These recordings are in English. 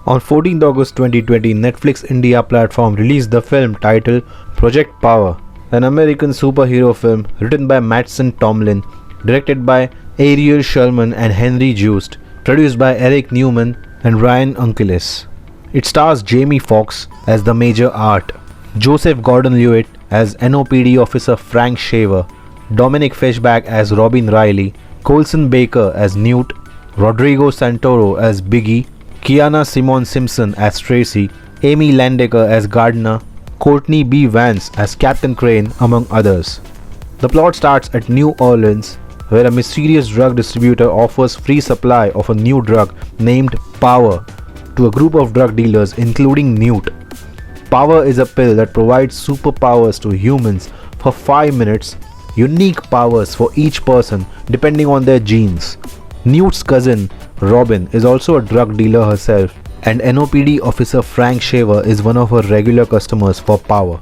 On 14th August 2020, Netflix India platform released the film titled Project Power, an American superhero film written by Mattson Tomlin, directed by Ariel Sherman and Henry Joost, produced by Eric Newman and Ryan Unkeles. It stars Jamie Foxx as the Major Art, Joseph Gordon-Levitt as NOPD officer Frank Shaver, Dominic Fishback as Robin Riley, Colson Baker as Newt, Rodrigo Santoro as Biggie, Kiana Simone Simpson as Tracy, Amy Landecker as Gardner, Courtney B. Vance as Captain Crane, among others. The plot starts at New Orleans, where a mysterious drug distributor offers free supply of a new drug named Power to a group of drug dealers, including Newt. Power is a pill that provides superpowers to humans for 5 minutes, unique powers for each person depending on their genes. Newt's cousin, Robin, is also a drug dealer herself, and NOPD officer Frank Shaver is one of her regular customers for Power.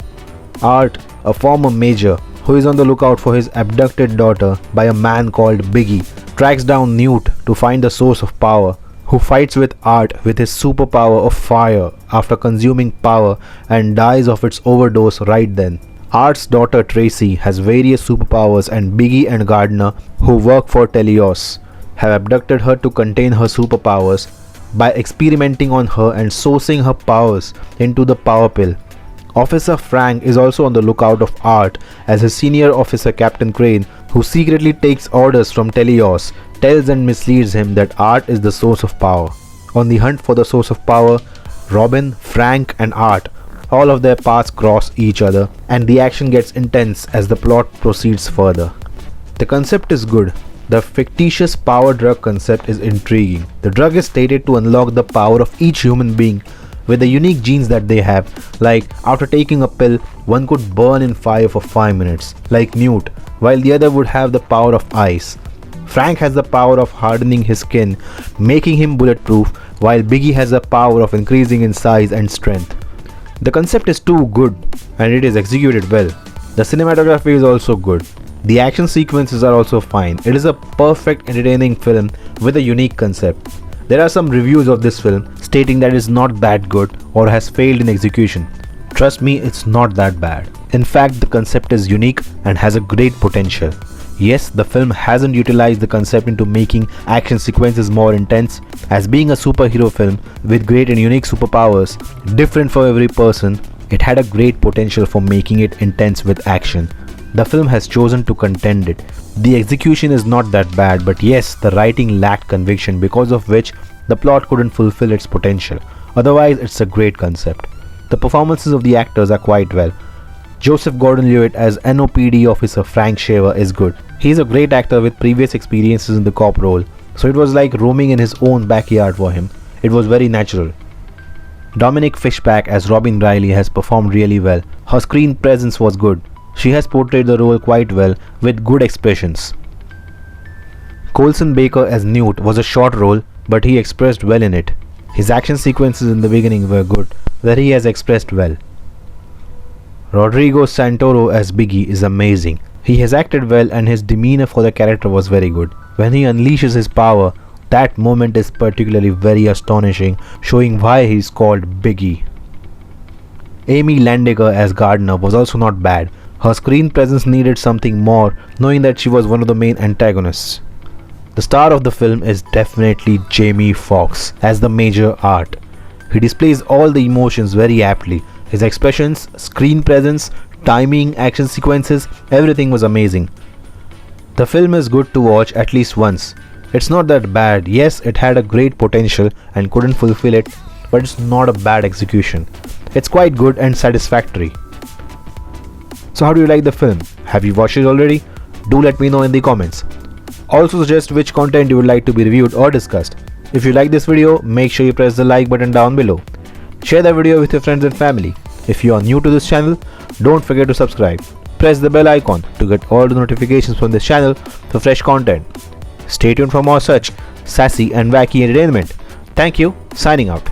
Art, a former major who is on the lookout for his abducted daughter by a man called Biggie, tracks down Newt to find the source of Power, who fights with Art with his superpower of fire after consuming power and dies of its overdose right then. Art's daughter Tracy has various superpowers, and Biggie and Gardner, who work for Telios, have abducted her to contain her superpowers by experimenting on her and sourcing her powers into the power pill. Officer Frank is also on the lookout of Art as his senior officer Captain Crane, who secretly takes orders from Telios, tells and misleads him that Art is the source of power. On the hunt for the source of power, Robin, Frank and Art, all of their paths cross each other, and the action gets intense as the plot proceeds further. The concept is good. The fictitious power drug concept is intriguing. The drug is stated to unlock the power of each human being with the unique genes that they have, like after taking a pill, one could burn in fire for 5 minutes, like Newt, while the other would have the power of ice. Frank has the power of hardening his skin, making him bulletproof, while Biggie has the power of increasing in size and strength. The concept is too good, and it is executed well. The cinematography is also good. The action sequences are also fine. It is a perfect entertaining film with a unique concept. There are some reviews of this film stating that it is not that good or has failed in execution. Trust me, it's not that bad. In fact, the concept is unique and has a great potential. Yes, the film hasn't utilized the concept into making action sequences more intense, as being a superhero film with great and unique superpowers, different for every person, it had a great potential for making it intense with action. The film has chosen to contend it. The execution is not that bad, but yes, the writing lacked conviction, because of which the plot couldn't fulfill its potential. Otherwise, it's a great concept. The performances of the actors are quite well. Joseph Gordon-Levitt as NOPD officer Frank Shaver is good. He's a great actor with previous experiences in the cop role, so it was like roaming in his own backyard for him. It was very natural. Dominic Fishback as Robin Riley has performed really well. Her screen presence was good. She has portrayed the role quite well with good expressions. Colson Baker as Newt was a short role, but he expressed well in it. His action sequences in the beginning were good, where he has expressed well. Rodrigo Santoro as Biggie is amazing. He has acted well, and his demeanor for the character was very good. When he unleashes his power, that moment is particularly very astonishing, showing why he is called Biggie. Amy Landecker as Gardner was also not bad. Her screen presence needed something more, knowing that she was one of the main antagonists. The star of the film is definitely Jamie Foxx as the Major Art. He displays all the emotions very aptly. His expressions, screen presence, timing, action sequences, everything was amazing. The film is good to watch at least once. It's not that bad. Yes, it had a great potential and couldn't fulfill it, but it's not a bad execution. It's quite good and satisfactory. So how do you like the film? Have you watched it already? Do let me know in the comments. Also suggest which content you would like to be reviewed or discussed. If you like this video, make sure you press the like button down below. Share the video with your friends and family. If you are new to this channel, don't forget to subscribe. Press the bell icon to get all the notifications from this channel for fresh content. Stay tuned for more such sassy and wacky entertainment. Thank you, signing out.